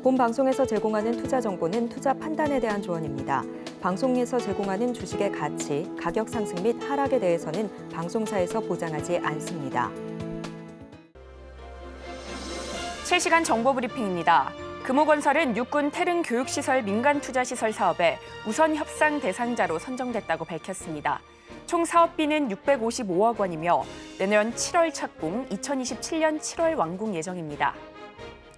본 방송에서 제공하는 투자 정보는 투자 판단에 대한 조언입니다. 방송에서 제공하는 주식의 가치, 가격 상승 및 하락에 대해서는 방송사에서 보장하지 않습니다. 실시간 정보 브리핑입니다. 금호건설은 육군 태릉 교육시설 민간투자시설 사업에 우선 협상 대상자로 선정됐다고 밝혔습니다. 총 사업비는 655억 원이며 내년 7월 착공, 2027년 7월 완공 예정입니다.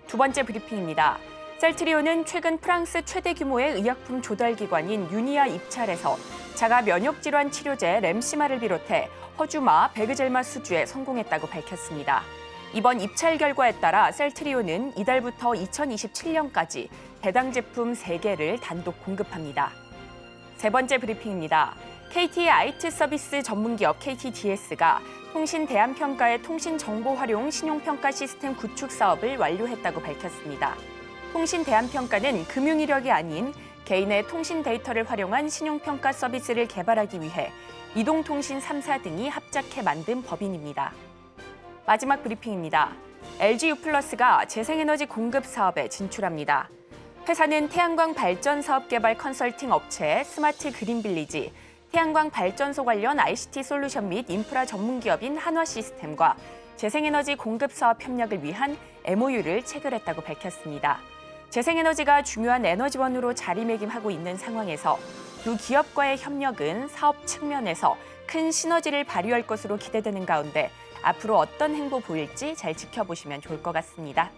두 번째 브리핑입니다. 셀트리온은 최근 프랑스 최대 규모의 의약품 조달기관인 유니아 입찰에서 자가 면역질환 치료제 램시마를 비롯해 허주마, 베그젤마 수주에 성공했다고 밝혔습니다. 이번 입찰 결과에 따라 셀트리온은 이달부터 2027년까지 해당 제품 3개를 단독 공급합니다. 세 번째 브리핑입니다. KT의 IT 서비스 전문기업 KTDS가 통신 대안평가의 통신 정보 활용 신용평가 시스템 구축 사업을 완료했다고 밝혔습니다. 통신 대안평가는 금융 이력이 아닌 개인의 통신 데이터를 활용한 신용평가 서비스를 개발하기 위해 이동통신 3사 등이 합작해 만든 법인입니다. 마지막 브리핑입니다. LG유플러스가 재생에너지 공급 사업에 진출합니다. 회사는 태양광 발전 사업 개발 컨설팅 업체 스마트 그린빌리지, 태양광 발전소 관련 ICT 솔루션 및 인프라 전문기업인 한화시스템과 재생에너지 공급 사업 협력을 위한 MOU를 체결했다고 밝혔습니다. 재생에너지가 중요한 에너지원으로 자리매김하고 있는 상황에서 두 기업과의 협력은 사업 측면에서 큰 시너지를 발휘할 것으로 기대되는 가운데 앞으로 어떤 행보 보일지 잘 지켜보시면 좋을 것 같습니다.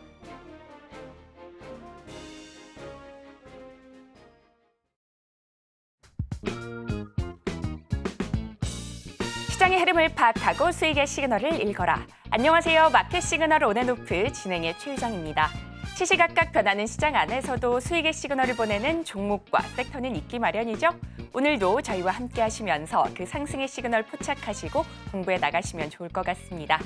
시장의 흐름을 파악하고 수익의 시그널을 읽어라. 안녕하세요. 마켓 시그널 온앤오프 진행의 최유정입니다. 시시각각 변하는 시장 안에서도 수익의 시그널을 보내는 종목과 섹터는 있기 마련이죠. 오늘도 저희와 함께 하시면서 그 상승의 시그널 포착하시고 공부해 나가시면 좋을 것 같습니다.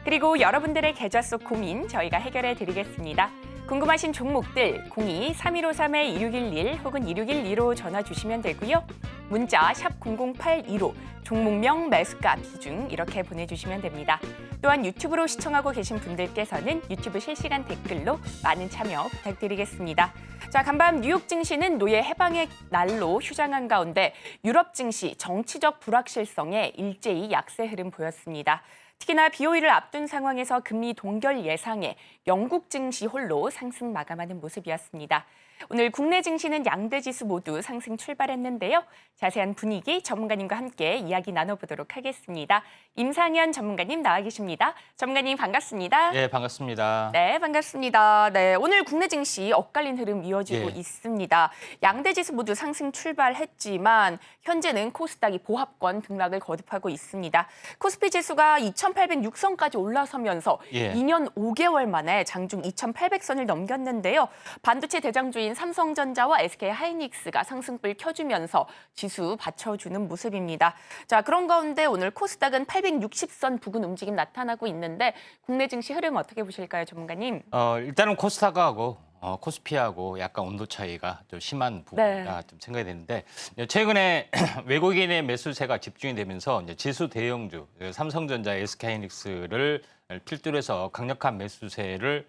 그리고 여러분들의 계좌 속 고민 저희가 해결해 드리겠습니다. 궁금하신 종목들 02-3153-2611 혹은 2612로 전화 주시면 되고요. 문자 샵 0082로 종목명, 매수가, 비중 이렇게 보내주시면 됩니다. 또한 유튜브로 시청하고 계신 분들께서는 유튜브 실시간 댓글로 많은 참여 부탁드리겠습니다. 자, 간밤 뉴욕 증시는 노예 해방의 날로 휴장한 가운데 유럽 증시 정치적 불확실성에 일제히 약세 흐름 보였습니다. 특히나 BOE를 앞둔 상황에서 금리 동결 예상에 영국 증시 홀로 상승 마감하는 모습이었습니다. 오늘 국내 증시는 양대 지수 모두 상승 출발했는데요. 자세한 분위기 전문가님과 함께 이야기 나눠보도록 하겠습니다. 임상현 전문가님 나와 계십니다. 전문가님 반갑습니다. 네, 반갑습니다. 네, 반갑습니다. 네, 오늘 국내 증시 엇갈린 흐름 이어지고 있습니다. 양대 지수 모두 상승 출발했지만 현재는 코스닥이 보합권 등락을 거듭하고 있습니다. 코스피 지수가 2,806선까지 올라서면서 2년 5개월 만에 장중 2,800선을 넘겼는데요. 반도체 대장주인 삼성전자와 SK하이닉스가 상승불 켜주면서 지수 받쳐주는 모습입니다. 자, 그런 가운데 오늘 코스닥은 860선 부근 움직임 나타나고 있는데 국내 증시 흐름 어떻게 보실까요, 전문가님? 일단은 코스닥하고 코스피하고 약간 온도 차이가 좀 심한 부분이라 좀 생각이 되는데 최근에 외국인의 매수세가 집중이 되면서 이제 지수 대형주 삼성전자, SK하이닉스를 필두로 해서 강력한 매수세를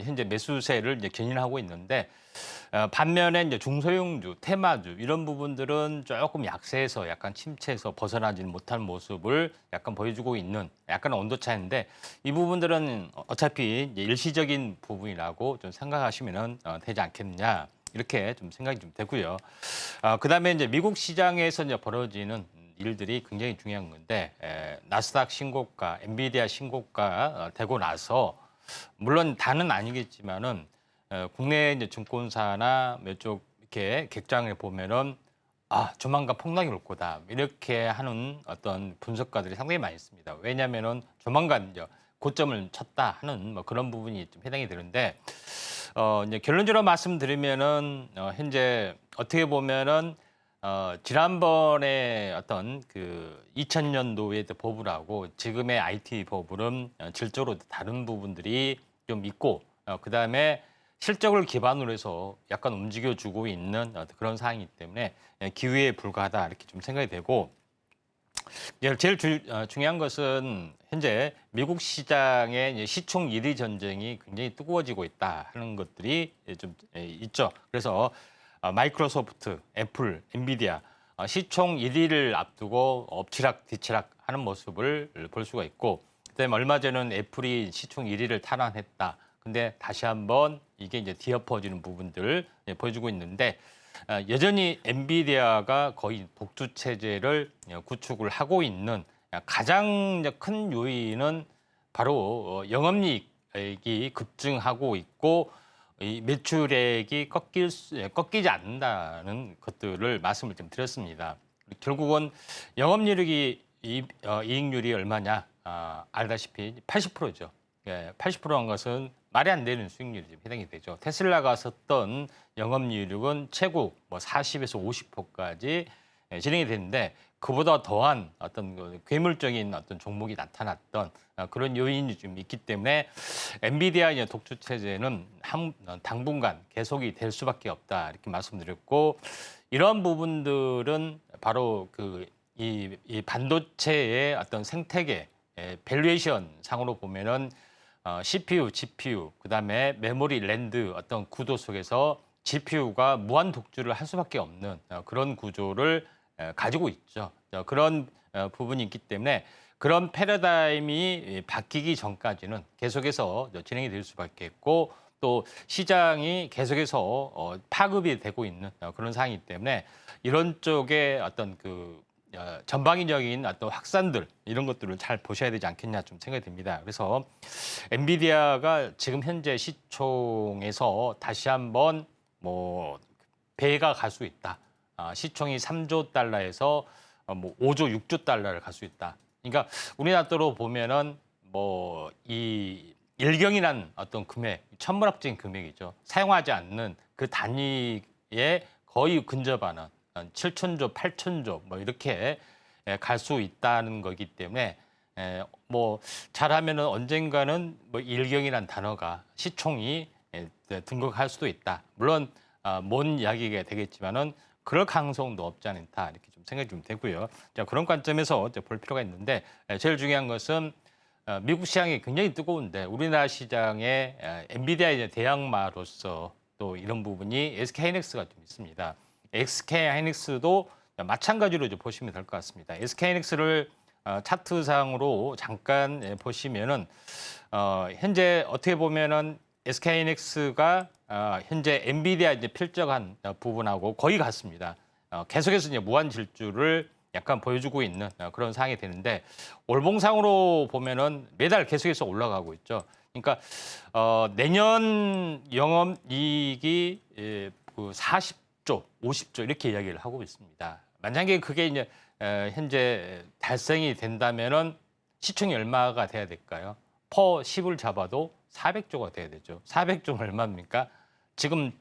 현재 매수세를 이제 견인하고 있는데 반면에 이제 중소형주, 테마주 이런 부분들은 조금 약세에서 약간 침체에서 벗어나지 못한 모습을 약간 보여주고 있는 약간 온도 차인데 이 부분들은 어차피 이제 일시적인 부분이라고 좀 생각하시면 되지 않겠느냐 이렇게 좀 생각이 좀 되고요. 그다음에 이제 미국 시장에서 이제 벌어지는 일들이 굉장히 중요한 건데 나스닥 신고가, 엔비디아 신고가 되고 나서 물론 다는 아니겠지만은 국내 이제 증권사나 몇 쪽 이렇게 객장을 보면은 조만간 폭락이 올 거다 이렇게 하는 어떤 분석가들이 상당히 많이 있습니다. 왜냐하면은 조만간 이제 고점을 쳤다 하는 뭐 그런 부분이 좀 해당이 되는데 이제 결론적으로 말씀드리면은 현재 어떻게 보면은 지난번에 어떤 그 2000년도의 버블하고 지금의 IT 버블은 질적으로 다른 부분들이 좀 있고 그다음에 실적을 기반으로 해서 약간 움직여주고 있는 그런 상황이기 때문에 기회에 불과하다 이렇게 좀 생각이 되고 제일 중요한 것은 현재 미국 시장의 이제 시총 1위 전쟁이 굉장히 뜨거워지고 있다 하는 것들이 좀 있죠. 그래서 마이크로소프트, 애플, 엔비디아 시총 1위를 앞두고 엎치락 뒤치락 하는 모습을 볼 수가 있고, 그다음에 얼마 전에는 애플이 시총 1위를 탈환했다. 근데 다시 한번 이게 이제 뒤엎어지는 부분들을 보여주고 있는데, 여전히 엔비디아가 거의 독주 체제를 구축을 하고 있는 가장 큰 요인은 바로 영업이익이 급증하고 있고, 이 매출액이 꺾이지 않는다는 것들을 말씀을 좀 드렸습니다. 결국은 영업이익이 이익률이 얼마냐 알다시피 80%죠. 80%한 것은 말이 안 되는 수익률이 좀 해당이 되죠. 테슬라가 썼던 영업이익은 최고 40에서 50%까지 진행이 됐는데, 그보다 더한 어떤 괴물적인 어떤 종목이 나타났던 그런 요인이 좀 있기 때문에 엔비디아의 독주 체제는 당분간 계속이 될 수밖에 없다 이렇게 말씀드렸고, 이러한 부분들은 바로 이 반도체의 어떤 생태계 밸류에이션 상으로 보면은 CPU, GPU, 그다음에 메모리, 랜드 어떤 구도 속에서 GPU가 무한 독주를 할 수밖에 없는 그런 구조를 가지고 있죠. 그런 부분이 있기 때문에 그런 패러다임이 바뀌기 전까지는 계속해서 진행이 될 수밖에 없고, 또 시장이 계속해서 파급이 되고 있는 그런 상황이기 때문에 이런 쪽에 어떤 전방위적인 어떤 확산들 이런 것들을 잘 보셔야 되지 않겠냐 좀 생각이 듭니다. 그래서 엔비디아가 지금 현재 시총에서 다시 한번 배가 갈 수 있다. 시총이 3조 달러에서 5조, 6조 달러를 갈 수 있다. 그러니까 우리나라로 보면은 이 일경이란 어떤 금액, 천문학적인 금액이죠. 사용하지 않는 그 단위에 거의 근접하는 7천조, 8천조 이렇게 갈 수 있다는 거기 때문에 잘하면은 언젠가는 일경이란 단어가 시총이 등극할 수도 있다. 물론 뭔 이야기가 되겠지만은 그럴 가능성도 없지 않다 이렇게 좀 생각이 좀 되고요. 자, 그런 관점에서 볼 필요가 있는데, 제일 중요한 것은 미국 시장이 굉장히 뜨거운데 우리나라 시장에 엔비디아의 대항마로서 또 이런 부분이 SK하이닉스가 좀 있습니다. SK하이닉스도 마찬가지로 좀 보시면 될 것 같습니다. SK하이닉스를 차트상으로 잠깐 보시면은 현재 어떻게 보면은 SK하이닉스가 현재 엔비디아 이제 필적한 부분하고 거의 같습니다. 계속해서 이제 무한 질주를 약간 보여주고 있는 그런 상황이 되는데, 월봉상으로 보면은 매달 계속해서 올라가고 있죠. 그러니까 내년 영업이익이 40조, 50조 이렇게 이야기를 하고 있습니다. 만약에 그게 이제 현재 달성이 된다면은 시총이 얼마가 돼야 될까요? 퍼 10을 잡아도 400조가 돼야 되죠. 400조는 얼마입니까? 지금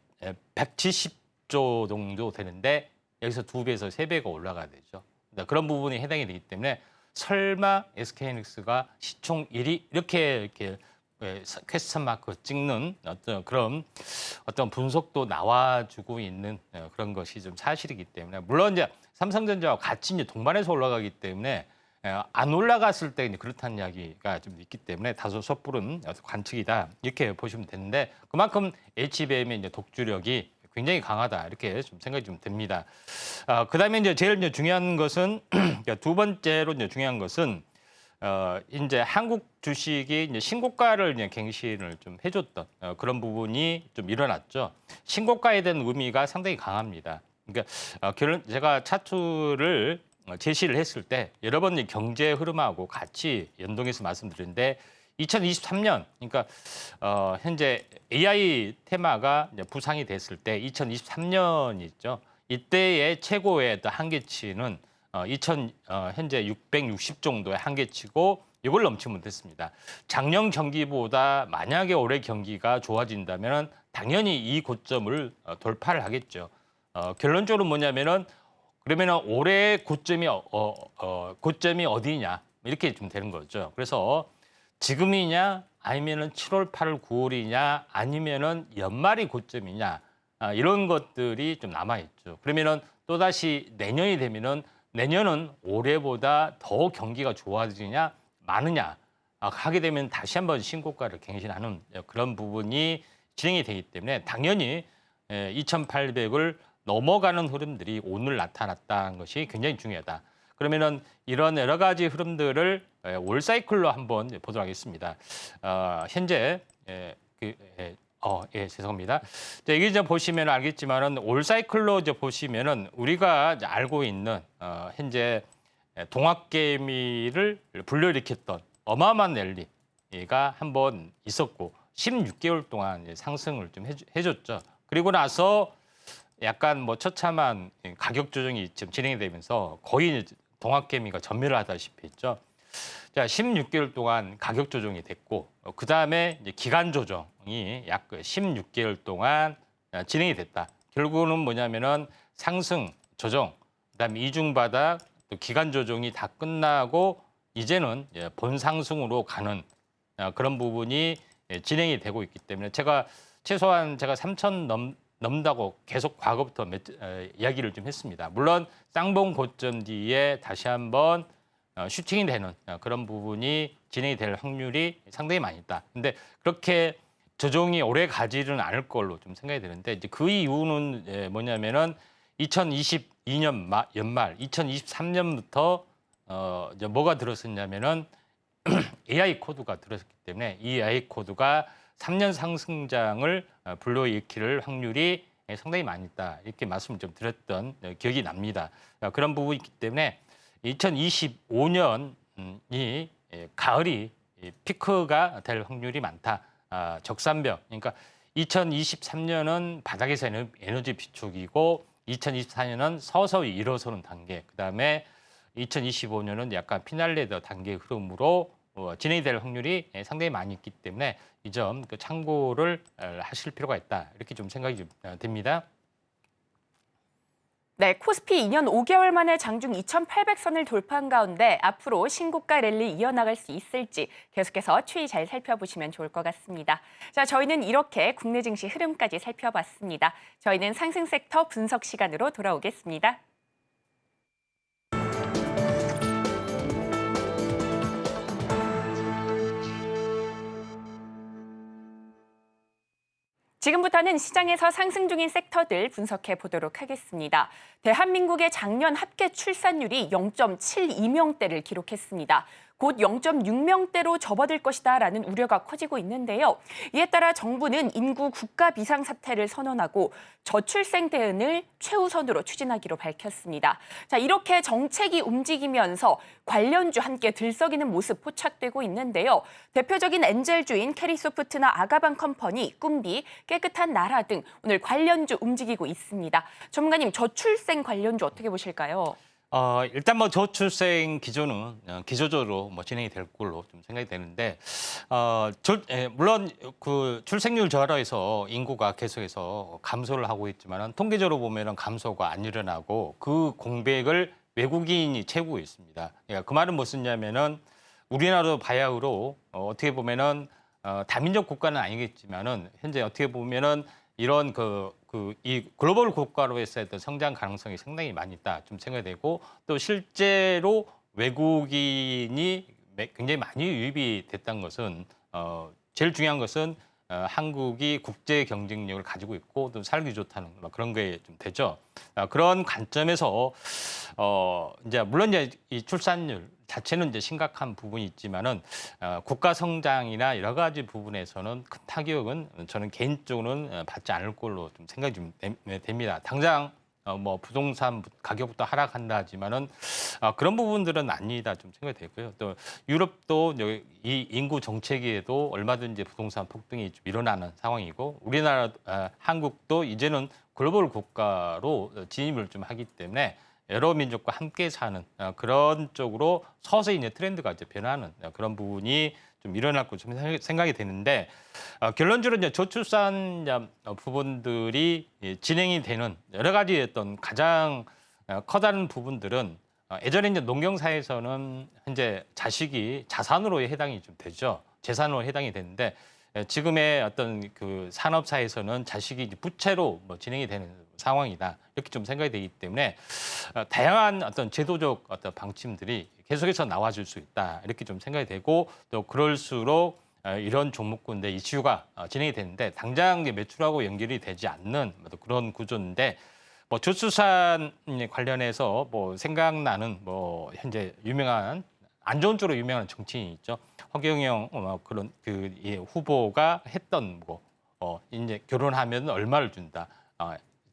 170조 정도 되는데 여기서 2배에서 3배가 올라가야 되죠. 그런 부분이 해당이 되기 때문에 설마 SK하이닉스가 시총 1위 이렇게 퀘스천 마크 찍는 그런 분석도 나와주고 있는 그런 것이 좀 사실이기 때문에, 물론 이제 삼성전자와 같이 이제 동반해서 올라가기 때문에 안 올라갔을 때 그렇다는 이야기가 좀 있기 때문에 다소 섣부른 관측이다 이렇게 보시면 되는데, 그만큼 HBM의 이제 독주력이 굉장히 강하다 이렇게 좀 생각이 좀 됩니다. 그다음에 이제 제일 이제 중요한 것은 두 번째로 이제 중요한 것은 이제 한국 주식이 이제 신고가를 이제 갱신을 좀 해줬던 그런 부분이 좀 일어났죠. 신고가에 대한 의미가 상당히 강합니다. 그러니까 제가 차트를 제시를 했을 때 여러 번 경제 흐름하고 같이 연동해서 말씀드렸는데, 2023년 그러니까 현재 AI 테마가 이제 부상이 됐을 때 2023년이 있죠. 이때의 최고의 어떤 한계치는 현재 660 정도의 한계치고 이걸 넘지면 됐습니다. 작년 경기보다 만약에 올해 경기가 좋아진다면 당연히 이 고점을 돌파를 하겠죠. 결론적으로 뭐냐면은 그러면은 올해 고점이 어디냐 이렇게 좀 되는 거죠. 그래서 지금이냐 아니면은 7월, 8월, 9월이냐 아니면은 연말이 고점이냐 이런 것들이 좀 남아 있죠. 그러면은 또 다시 내년이 되면은 내년은 올해보다 더 경기가 좋아지냐 마느냐 하게 되면 다시 한번 신고가를 갱신하는 그런 부분이 진행이 되기 때문에 당연히 2,800을 넘어가는 흐름들이 오늘 나타났다는 것이 굉장히 중요하다. 그러면은 이런 여러 가지 흐름들을 올 사이클로 한번 보도록 하겠습니다. 현재 죄송합니다. 여기 이제 보시면 알겠지만은 올 사이클로 이제 보시면은 우리가 이제 알고 있는 현재 동학개미를 불러일으켰던 어마어마한 랠리가 한번 있었고 16개월 동안 이제 상승을 좀 해줬죠. 그리고 나서 약간 뭐 처참한 가격 조정이 지금 진행이 되면서 거의 동학개미가 전멸을 하다시피 했죠. 자, 16개월 동안 가격 조정이 됐고 그 다음에 기간 조정이 약 16개월 동안 진행이 됐다. 결국은 뭐냐면은 상승 조정, 그다음에 이중 바닥, 또 기간 조정이 다 끝나고 이제는 본상승으로 가는 그런 부분이 진행이 되고 있기 때문에 최소한 제가 3,000 넘는다고 계속 과거부터 이야기를 좀 했습니다. 물론 쌍봉 고점 뒤에 다시 한번 슈팅이 되는 그런 부분이 진행이 될 확률이 상당히 많이 있다. 근데 그렇게 조정이 오래 가지는 않을 걸로 좀 생각이 되는데 이제 그 이유는 뭐냐면은 2022년 연말, 2023년부터 이제 뭐가 들었었냐면은 AI 코드가 들었기 때문에 이 AI 코드가 3년 상승장을 불러일으킬 확률이 상당히 많이 있다. 이렇게 말씀을 좀 드렸던 기억이 납니다. 그런 부분이 있기 때문에 2025년이 가을이 피크가 될 확률이 많다. 적산병. 그러니까 2023년은 바닥에서 에너지 비축이고 2024년은 서서히 일어서는 단계. 그다음에 2025년은 약간 피날레더 단계 흐름으로 진행이 될 확률이 상당히 많이 있기 때문에 이 점 참고를 하실 필요가 있다. 이렇게 좀 생각이 좀 됩니다. 네, 코스피 2년 5개월 만에 장중 2,800선을 돌파한 가운데 앞으로 신고가 랠리 이어나갈 수 있을지 계속해서 추이 잘 살펴보시면 좋을 것 같습니다. 자, 저희는 이렇게 국내 증시 흐름까지 살펴봤습니다. 저희는 상승 섹터 분석 시간으로 돌아오겠습니다. 지금부터는 시장에서 상승 중인 섹터들 분석해 보도록 하겠습니다. 대한민국의 작년 합계 출산율이 0.72명대를 기록했습니다. 곧 0.6명대로 접어들 것이다라는 우려가 커지고 있는데요. 이에 따라 정부는 인구 국가 비상사태를 선언하고 저출생 대응을 최우선으로 추진하기로 밝혔습니다. 자, 이렇게 정책이 움직이면서 관련주 함께 들썩이는 모습 포착되고 있는데요. 대표적인 엔젤주인 캐리소프트나 아가방컴퍼니, 꿈비, 깨끗한 나라 등 오늘 관련주 움직이고 있습니다. 전문가님, 저출생 관련주 어떻게 보실까요? 일단 뭐 저출생 기조는 기조적으로 뭐 진행이 될 걸로 좀 생각이 되는데, 물론 그 출생률 저하로해서 인구가 계속해서 감소를 하고 있지만은 통계적으로 보면은 감소가 안 일어나고 그 공백을 외국인이 채우고 있습니다. 그러니까 그 말은 무엇이냐면은 우리나라도 바야흐로 어떻게 보면은 다민족 국가는 아니겠지만은 현재 어떻게 보면은 이런 이 글로벌 국가로서의 어떤 성장 가능성이 상당히 많이 있다 좀 생각이 되고 또 실제로 외국인이 굉장히 많이 유입이 됐다는 것은 제일 중요한 것은 한국이 국제 경쟁력을 가지고 있고 또 살기 좋다는 그런 게 좀 되죠. 그런 관점에서 이제 물론 이제 이 출산율 자체는 이제 심각한 부분이 있지만은 국가 성장이나 여러 가지 부분에서는 큰 타격은 저는 개인적으로는 받지 않을 걸로 좀 생각이 좀 됩니다. 당장 뭐 부동산 가격부터 하락한다 하지만은 그런 부분들은 아니다 좀 생각이 되고요. 또 유럽도 이 인구 정체기에도 얼마든지 부동산 폭등이 좀 일어나는 상황이고 우리나라 한국도 이제는 글로벌 국가로 진입을 좀 하기 때문에 여러 민족과 함께 사는 그런 쪽으로 서서히 이제 트렌드가 이제 변하는 그런 부분이 좀 일어날 거 좀 생각이 되는데 결론적으로 이제 저출산 부분들이 진행이 되는 여러 가지 어떤 가장 커다란 부분들은 예전에 이제 농경사에서는 현재 자식이 자산으로 해당이 좀 되죠. 재산으로 해당이 되는데 지금의 어떤 그 산업사에서는 자식이 이제 부채로 뭐 진행이 되는 상황이다. 이렇게 좀 생각이 되기 때문에 다양한 어떤 제도적 어떤 방침들이 계속해서 나와줄 수 있다. 이렇게 좀 생각이 되고 또 그럴수록 이런 종목군데 이슈가 진행이 되는데 당장 매출하고 연결이 되지 않는 그런 구조인데 뭐 주수산 관련해서 뭐 생각나는 뭐 현재 유명한 안 좋은 쪽으로 유명한 정치인이 있죠. 허경영 그런 그 후보가 했던 뭐 이제 결혼하면 얼마를 준다.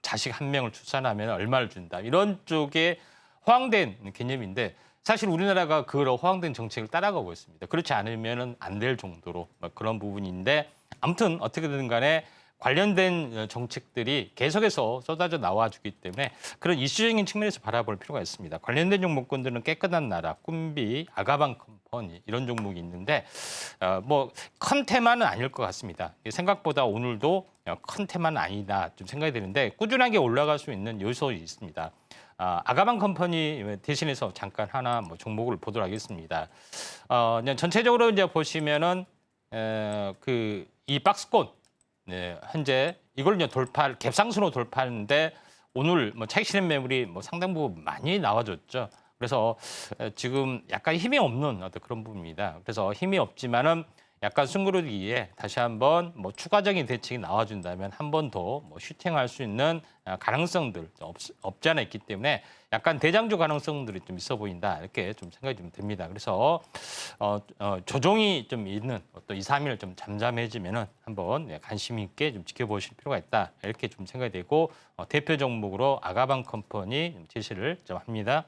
자식 한 명을 출산하면 얼마를 준다. 이런 쪽에 호황된 개념인데 사실 우리나라가 그런 호황된 정책을 따라가고 있습니다. 그렇지 않으면 안 될 정도로 그런 부분인데 아무튼 어떻게든 간에 관련된 정책들이 계속해서 쏟아져 나와주기 때문에 그런 이슈적인 측면에서 바라볼 필요가 있습니다. 관련된 종목군들은 깨끗한 나라, 꿈비, 아가방 컴퍼니 이런 종목이 있는데 뭐 큰 테마는 아닐 것 같습니다. 생각보다 오늘도 큰 테마는 아니다 좀 생각이 드는데 꾸준하게 올라갈 수 있는 요소 있습니다. 아가방 컴퍼니 대신해서 잠깐 하나 뭐 종목을 보도록 하겠습니다. 그냥 전체적으로 이제 보시면은 이 박스권 현재 이걸 이제 갭상승으로 돌파하는데 오늘 뭐 차익 실현 매물이 뭐 상당 부분 많이 나와줬죠. 그래서 지금 약간 힘이 없는 어떤 그런 부분입니다. 그래서 힘이 없지만은 약간 숨고르기에 다시 한번 뭐 추가적인 대책이 나와준다면 한 번 더 뭐 슈팅할 수 있는 가능성들 없지 않아 있기 때문에 약간 대장주 가능성들이 좀 있어 보인다 이렇게 좀 생각이 좀 됩니다. 그래서 조정이 좀 있는 또 2, 3일 좀 잠잠해지면은 한번 관심 있게 좀 지켜보실 필요가 있다 이렇게 좀 생각이 되고 대표 종목으로 아가방 컴퍼니 제시를 좀 합니다.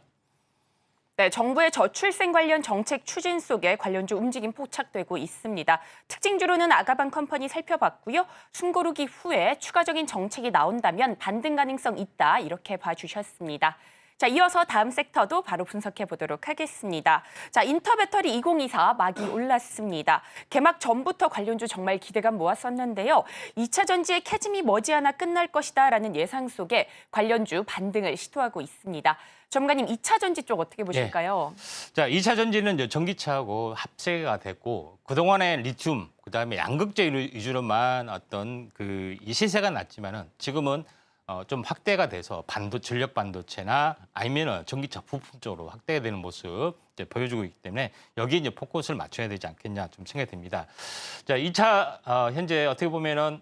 네, 정부의 저출생 관련 정책 추진 속에 관련주 움직임 포착되고 있습니다. 특징주로는 아가방 컴퍼니 살펴봤고요. 숨고르기 후에 추가적인 정책이 나온다면 반등 가능성 있다 이렇게 봐주셨습니다. 자, 이어서 다음 섹터도 바로 분석해 보도록 하겠습니다. 자, 인터배터리 2024 막이 올랐습니다. 개막 전부터 관련주 정말 기대감 모았었는데요. 2차 전지의 캐즘이 머지않아 끝날 것이다라는 예상 속에 관련주 반등을 시도하고 있습니다. 전문가님, 2차 전지 쪽 어떻게 보실까요? 네. 자, 2차 전지는 이제 전기차하고 합세가 됐고 그동안에 리튬, 그다음에 양극재 위주로만 어떤 이 시세가 났지만은 지금은 좀 확대가 돼서 전력 반도체나 아니면 전기차 부품 쪽으로 확대가 되는 모습 이제 보여주고 있기 때문에 여기에 이제 포커스를 맞춰야 되지 않겠냐 좀 생각이 듭니다. 자, 2차 현재 어떻게 보면은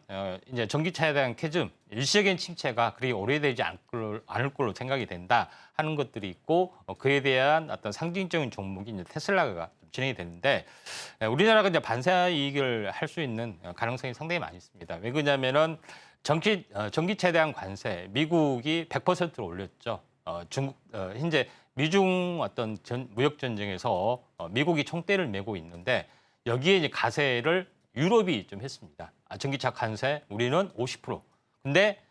이제 전기차에 대한 캐즘 일시적인 침체가 그리 오래되지 않을 걸로 생각이 된다 하는 것들이 있고 그에 대한 어떤 상징적인 종목이 이제 테슬라가 진행이 되는데 우리나라가 이제 반사 이익을 할 수 있는 가능성이 상당히 많이 있습니다. 왜 그러냐면은 전기차에 대한 관세 미국이 100%로 올렸죠. 현재 미중 어떤 무역 전쟁에서 미국이 총대를 메고 있는데 여기에 이제 가세를 유럽이 좀 했습니다. 전기차 관세 우리는 50%. 근데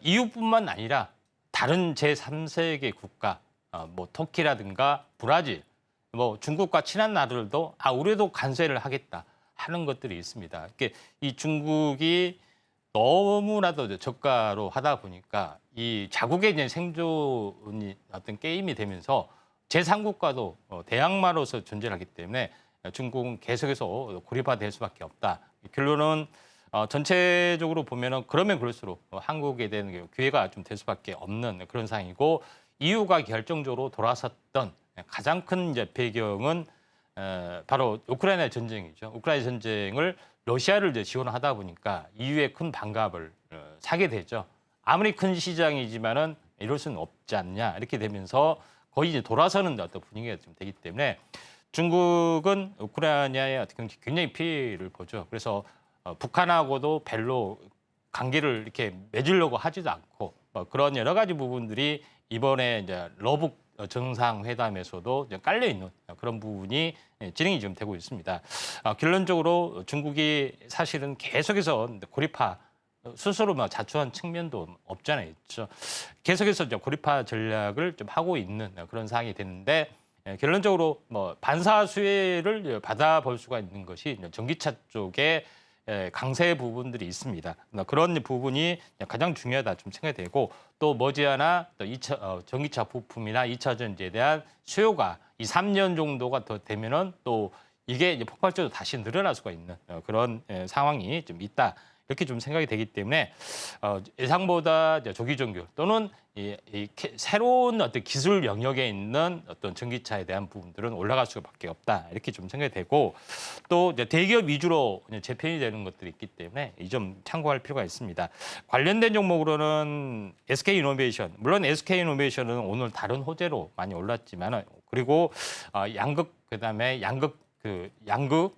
EU뿐만 아니라 다른 제3세계 국가 뭐 터키라든가 브라질 뭐 중국과 친한 나라들도 우리도 관세를 하겠다 하는 것들이 있습니다. 이 중국이 너무나도 저가로 하다 보니까 이 자국의 이제 생존이 어떤 게임이 되면서 제3국가도 대항마로서 존재하기 때문에 중국은 계속해서 고립화될 수밖에 없다. 결론은 전체적으로 보면은 그러면 그럴수록 한국에 대한 기회가 좀 될 수밖에 없는 그런 상황이고 EU가 결정적으로 돌아섰던 가장 큰 이제 배경은 바로 우크라이나 전쟁이죠. 우크라이나 전쟁을 러시아를 이제 지원하다 보니까 EU의 큰 반갑을 사게 되죠. 아무리 큰 시장이지만은 이럴 수는 없지 않냐 이렇게 되면서 거의 이제 돌아서는 어떤 분위기가 좀 되기 때문에 중국은 우크라이나에 어떻게 굉장히 피해를 보죠. 그래서 북한하고도 별로 관계를 이렇게 맺으려고 하지도 않고 그런 여러 가지 부분들이 이번에 이제 러북 정상회담에서도 깔려 있는 그런 부분이 진행이 좀 되고 있습니다. 결론적으로 중국이 사실은 계속해서 고립화 스스로 자초한 측면도 없잖아요. 있죠. 계속해서 이제 고립화 전략을 좀 하고 있는 그런 상황이 되는데 결론적으로 뭐 반사 수혜를 받아볼 수가 있는 것이 전기차 쪽에 강세 부분들이 있습니다. 그런 부분이 가장 중요하다 좀 생각이 되고 또 머지않아 또 전기차 부품이나 2차 전지에 대한 수요가 2, 3년 정도가 더 되면은 또 이게 이제 폭발적으로 다시 늘어날 수가 있는 그런 상황이 좀 있다. 이렇게 좀 생각이 되기 때문에 예상보다 조기 종교 또는 새로운 어떤 기술 영역에 있는 어떤 전기차에 대한 부분들은 올라갈 수밖에 없다. 이렇게 좀 생각이 되고 또 이제 대기업 위주로 재편이 되는 것들이 있기 때문에 이 점 참고할 필요가 있습니다. 관련된 종목으로는 SK이노베이션, 물론 SK이노베이션은 오늘 다른 호재로 많이 올랐지만 그리고 양극 그다음에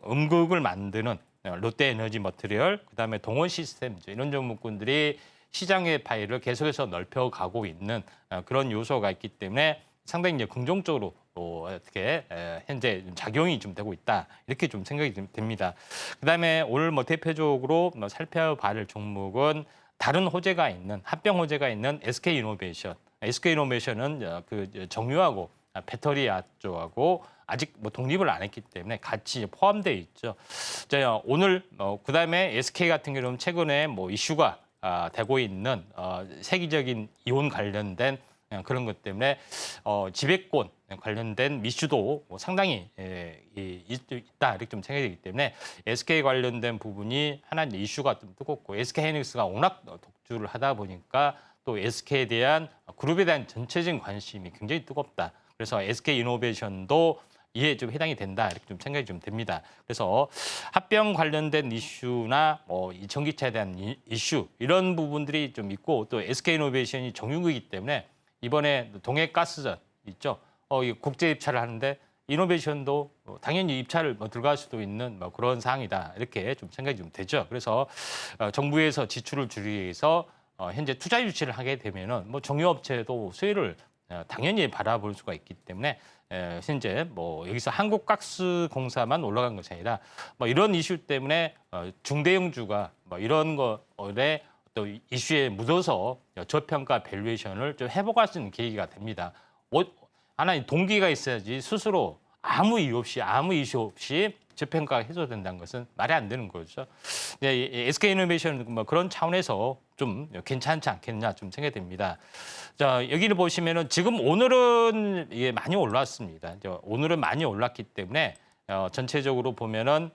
음극을 만드는 롯데에너지 머티리얼, 그다음에 동원 시스템즈 이런 종목군들이 시장의 파일을 계속해서 넓혀가고 있는 그런 요소가 있기 때문에 상당히 이제 긍정적으로 어떻게 현재 작용이 좀 되고 있다 이렇게 좀 생각이 좀 됩니다. 그다음에 오늘 대표적으로 살펴봐야 할 종목은 다른 호재가 있는 합병 호재가 있는 SK이노베이션. SK이노베이션은 그 정유하고 배터리 쪽하고 아직 독립을 안 했기 때문에 같이 포함되어 있죠. 자, 오늘 그다음에 SK 같은 경우는 최근에 이슈가 되고 있는 세계적인 이혼 관련된 그런 것 때문에 지배권 관련된 이슈도 상당히 있다 이렇게 좀 생각이 되기 때문에 SK 관련된 부분이 하나 이슈가 좀 뜨겁고 SK하이닉스가 워낙 독주를 하다 보니까 또 SK에 대한 그룹에 대한 전체적인 관심이 굉장히 뜨겁다. 그래서 SK이노베이션도 이에 좀 해당이 된다 이렇게 좀 생각이 좀 됩니다. 그래서 합병 관련된 이슈나 이 전기차에 대한 이슈 이런 부분들이 좀 있고 또 SK이노베이션이 정유국이기 때문에 이번에 동해가스전 있죠. 이 국제 입찰을 하는데 이노베이션도 당연히 입찰을 들어갈 수도 있는 그런 사항이다 이렇게 좀 생각이 좀 되죠. 그래서 정부에서 지출을 줄이기 위해서 현재 투자 유치를 하게 되면은 정유업체도 수혜를 당연히 바라볼 수가 있기 때문에 현재 여기서 한국가스공사만 올라간 것이 아니라 이런 이슈 때문에 중대형주가 이런 거에 또 이슈에 묻어서 저평가 밸류에이션을 좀 회복할 수 있는 계기가 됩니다. 하나의 동기가 있어야지 스스로 아무 이유 없이 아무 이슈 없이 저평가가 해소된다는 것은 말이 안 되는 거죠. SK이노베이션 그런 차원에서 좀 괜찮지 않겠냐 좀 생각이 됩니다. 자, 여기를 보시면은 지금 오늘은 이게 많이 올랐습니다. 오늘은 많이 올랐기 때문에 전체적으로 보면은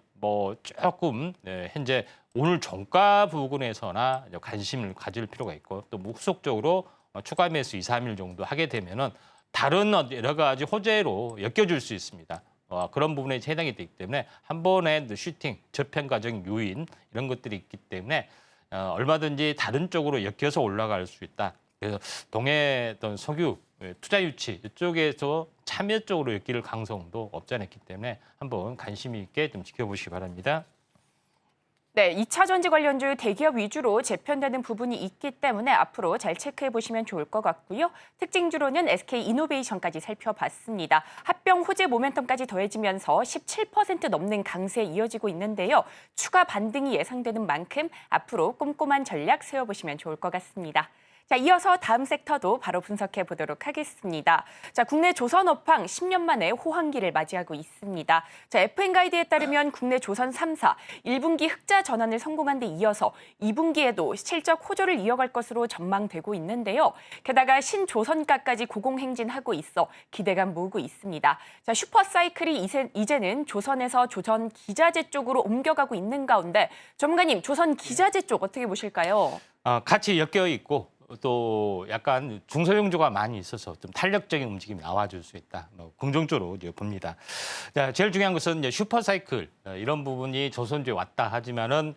조금 현재 오늘 종가 부근에서나 관심을 가질 필요가 있고 또 후속적으로 추가 매수 2, 3일 정도 하게 되면은 다른 여러 가지 호재로 엮여줄 수 있습니다. 그런 부분에 해당이 되기 때문에 한 번의 슈팅, 저평가적 요인 이런 것들이 있기 때문에 얼마든지 다른 쪽으로 엮여서 올라갈 수 있다. 그래서 동해 어떤 석유, 투자 유치 이쪽에서 참여 쪽으로 엮일 가능성도 없지 않았기 때문에 한번 관심 있게 좀 지켜보시기 바랍니다. 네, 2차 전지 관련주 대기업 위주로 재편되는 부분이 있기 때문에 앞으로 잘 체크해 보시면 좋을 것 같고요. 특징주로는 SK이노베이션까지 살펴봤습니다. 합병 호재 모멘텀까지 더해지면서 17% 넘는 강세에 이어지고 있는데요. 추가 반등이 예상되는 만큼 앞으로 꼼꼼한 전략 세워보시면 좋을 것 같습니다. 자, 이어서 다음 섹터도 바로 분석해 보도록 하겠습니다. 자, 국내 조선 업황 10년 만에 호황기를 맞이하고 있습니다. 자, FN가이드에 따르면 국내 조선 3사 1분기 흑자 전환을 성공한 데 이어서 2분기에도 실적 호조를 이어갈 것으로 전망되고 있는데요. 게다가 신조선가까지 고공행진하고 있어 기대감 모으고 있습니다. 자, 슈퍼사이클이 이제는 조선에서 조선 기자재 쪽으로 옮겨가고 있는 가운데 전문가님, 조선 기자재 쪽 어떻게 보실까요? 같이 엮여 있고 또 약간 중소형주가 많이 있어서 좀 탄력적인 움직임이 나와줄 수 있다. 긍정적으로 봅니다. 자, 제일 중요한 것은 이제 슈퍼사이클 이런 부분이 조선주에 왔다 하지만은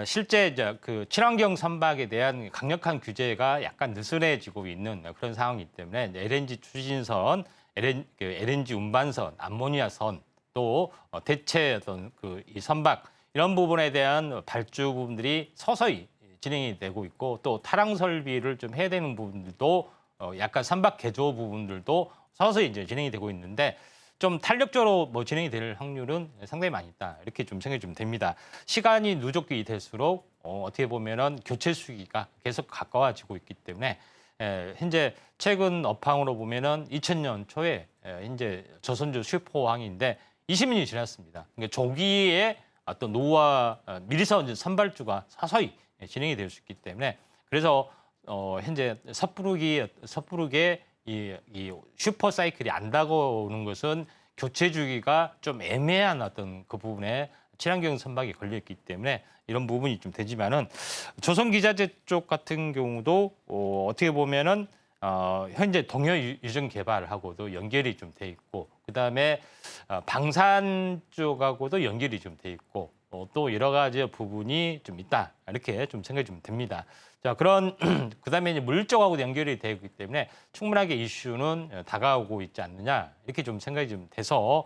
실제 그 친환경 선박에 대한 강력한 규제가 약간 느슨해지고 있는 그런 상황이기 때문에 LNG 추진선, LNG 운반선, 암모니아선 또 대체 어떤 이 선박 이런 부분에 대한 발주 부분들이 서서히 진행이 되고 있고 또 타랑 설비를 좀 해야 되는 부분들도 약간 선박 개조 부분들도 서서히 이제 진행이 되고 있는데 좀 탄력적으로 진행이 될 확률은 상당히 많이 있다 이렇게 좀 생각이 좀 됩니다. 시간이 누적이 될수록 어떻게 보면은 교체 수기가 계속 가까워지고 있기 때문에 현재 최근 업황으로 보면은 2000년 초에 현재 조선주 슈퍼황인데 20년이 지났습니다. 그러니까 조기에 어떤 노후와 미리서 선발주가 서서히 진행이 될 수 있기 때문에 그래서 현재 섣부르게 이 슈퍼 사이클이 안 다가오는 것은 교체 주기가 좀 애매한 어떤 그 부분에 친환경 선박이 걸려 있기 때문에 이런 부분이 좀 되지만은 조선기자재 쪽 같은 경우도 어떻게 보면은 현재 동여 유전 개발하고도 연결이 좀 돼 있고 그다음에 방산 쪽하고도 연결이 좀 돼 있고 또 여러 가지 부분이 좀 있다 이렇게 좀 생각이 좀 듭니다. 자 그런 그다음에 이제 물적하고도 연결이 되어 있기 때문에 충분하게 이슈는 다가오고 있지 않느냐 이렇게 좀 생각이 좀 돼서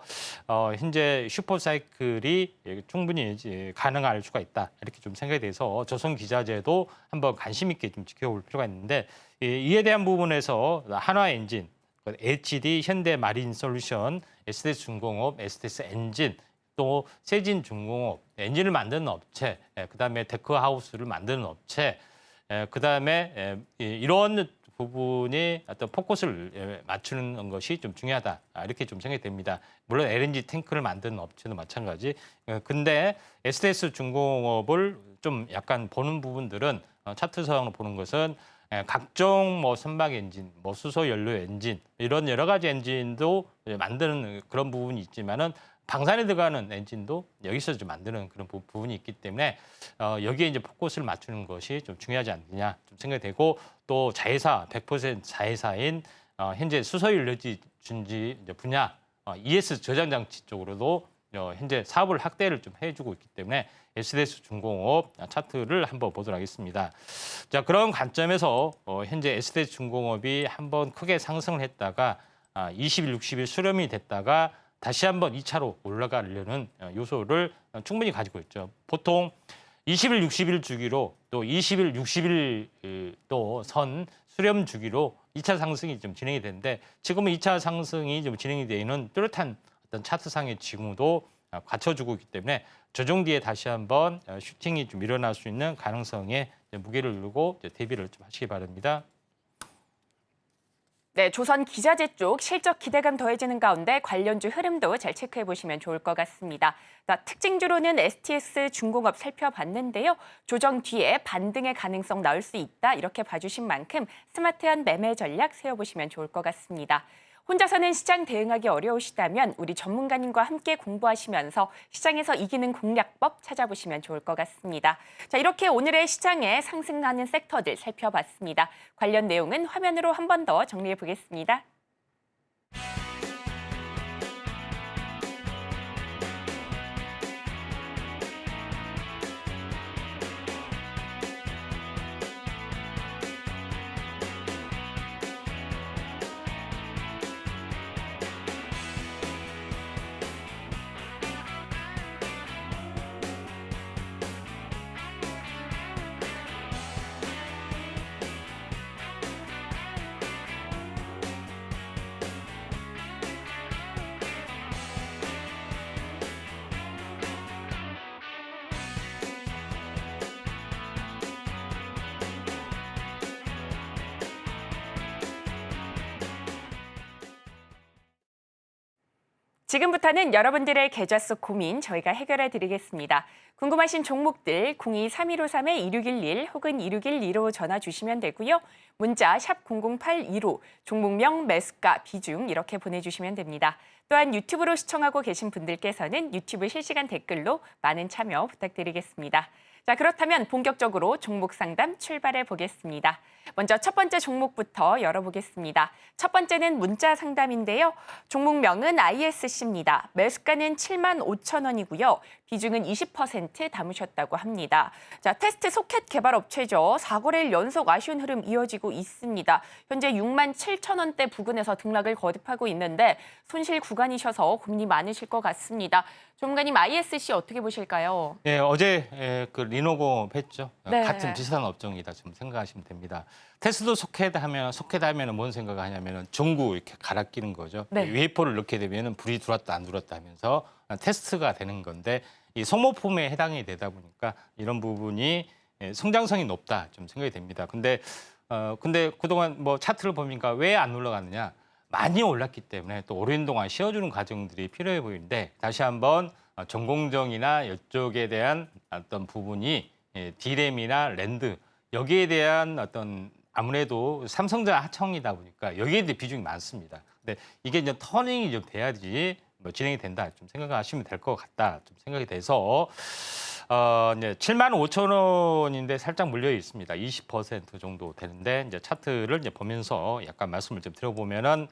현재 슈퍼사이클이 충분히 이제 가능할 수가 있다 이렇게 좀 생각이 돼서 조선기자재도 한번 관심 있게 좀 지켜볼 필요가 있는데 이에 대한 부분에서 한화엔진, HD 현대마린솔루션, SDS 중공업, SDS 엔진 또 세진중공업 엔진을 만드는 업체, 그다음에 데크하우스를 만드는 업체, 그다음에 이런 부분이 어떤 포커스를 맞추는 것이 좀 중요하다 이렇게 좀 생각이 됩니다. 물론 LNG 탱크를 만드는 업체도 마찬가지. 근데 SDS 중공업을 좀 약간 보는 부분들은 차트상으로 보는 것은 각종 뭐 선박 엔진, 뭐 수소 연료 엔진 이런 여러 가지 엔진도 만드는 그런 부분이 있지만은 방산에 들어가는 엔진도 여기서 좀 만드는 그런 부분이 있기 때문에 여기에 이제 포커스를 맞추는 것이 좀 중요하지 않느냐 좀 생각이 되고 또 자회사 100% 자회사인 현재 수소연료지 준지 분야 ES 저장 장치 쪽으로도 현재 사업을 확대를 좀 해주고 있기 때문에 SDS 중공업 차트를 한번 보도록 하겠습니다. 자 그런 관점에서 현재 SDS 중공업이 한번 크게 상승을 했다가 20일, 60일 수렴이 됐다가 다시 한번 2차로 올라가려는 요소를 충분히 가지고 있죠. 보통 20일, 60일 주기로 또 20일, 60일 또 선 수렴 주기로 2차 상승이 좀 진행이 되는데 지금은 2차 상승이 좀 진행이 되어 있는 뚜렷한 어떤 차트상의 징후도 갖춰주고 있기 때문에 조정 뒤에 다시 한번 슈팅이 좀 일어날 수 있는 가능성에 무게를 두고 대비를 좀 하시기 바랍니다. 네, 조선 기자재 쪽 실적 기대감 더해지는 가운데 관련주 흐름도 잘 체크해 보시면 좋을 것 같습니다. 자, 특징주로는 STS 중공업 살펴봤는데요. 조정 뒤에 반등의 가능성 나올 수 있다 이렇게 봐주신 만큼 스마트한 매매 전략 세워보시면 좋을 것 같습니다. 혼자서는 시장 대응하기 어려우시다면 우리 전문가님과 함께 공부하시면서 시장에서 이기는 공략법 찾아보시면 좋을 것 같습니다. 자, 이렇게 오늘의 시장에 상승하는 섹터들 살펴봤습니다. 관련 내용은 화면으로 한 번 더 정리해 보겠습니다. 지금부터는 여러분들의 계좌 속 고민 저희가 해결해 드리겠습니다. 궁금하신 종목들 02-3153-2611 혹은 2612로 전화 주시면 되고요. 문자 샵 0082로 종목명, 매수가, 비중 이렇게 보내주시면 됩니다. 또한 유튜브로 시청하고 계신 분들께서는 유튜브 실시간 댓글로 많은 참여 부탁드리겠습니다. 자, 그렇다면 본격적으로 종목 상담 출발해 보겠습니다. 먼저 첫 번째 종목부터 열어보겠습니다. 첫 번째는 문자 상담인데요. 종목명은 ISC입니다. 매수가는 75,000원이고요. 비중은 20% 담으셨다고 합니다. 자, 테스트 소켓 개발 업체죠. 4거래일 연속 아쉬운 흐름 이어지고 있습니다. 현재 67,000원대 부근에서 등락을 거듭하고 있는데 손실 구간이셔서 고민이 많으실 것 같습니다. 전문가님, ISC 어떻게 보실까요? 네, 어제 그 리노공업 했죠. 네. 같은 비슷한 업종이다 좀 생각하시면 됩니다. 테스도 소켓하면 뭔 생각하냐면은 전구 이렇게 갈아 끼는 거죠. 네. 웨이퍼를 넣게 되면은 불이 들어왔다 안 들어왔다 하면서 테스트가 되는 건데 이 소모품에 해당이 되다 보니까 이런 부분이 성장성이 높다 좀 생각이 됩니다. 근데 그동안 뭐 차트를 보니까 왜 안 올라가느냐? 많이 올랐기 때문에 또 오랜 동안 쉬어주는 과정들이 필요해 보이는데 다시 한번 전공정이나 이쪽에 대한 어떤 부분이 D램이나 랜드 여기에 대한 어떤 아무래도 삼성전자 하청이다 보니까 여기에 대해 비중이 많습니다. 근데 이게 이제 터닝이 좀 돼야지 뭐 진행이 된다 좀 생각하시면 될 것 같다 좀 생각이 돼서 이제 7만 5천 원인데 살짝 물려 있습니다. 20% 정도 되는데 이제 차트를 이제 보면서 약간 말씀을 좀 드려보면은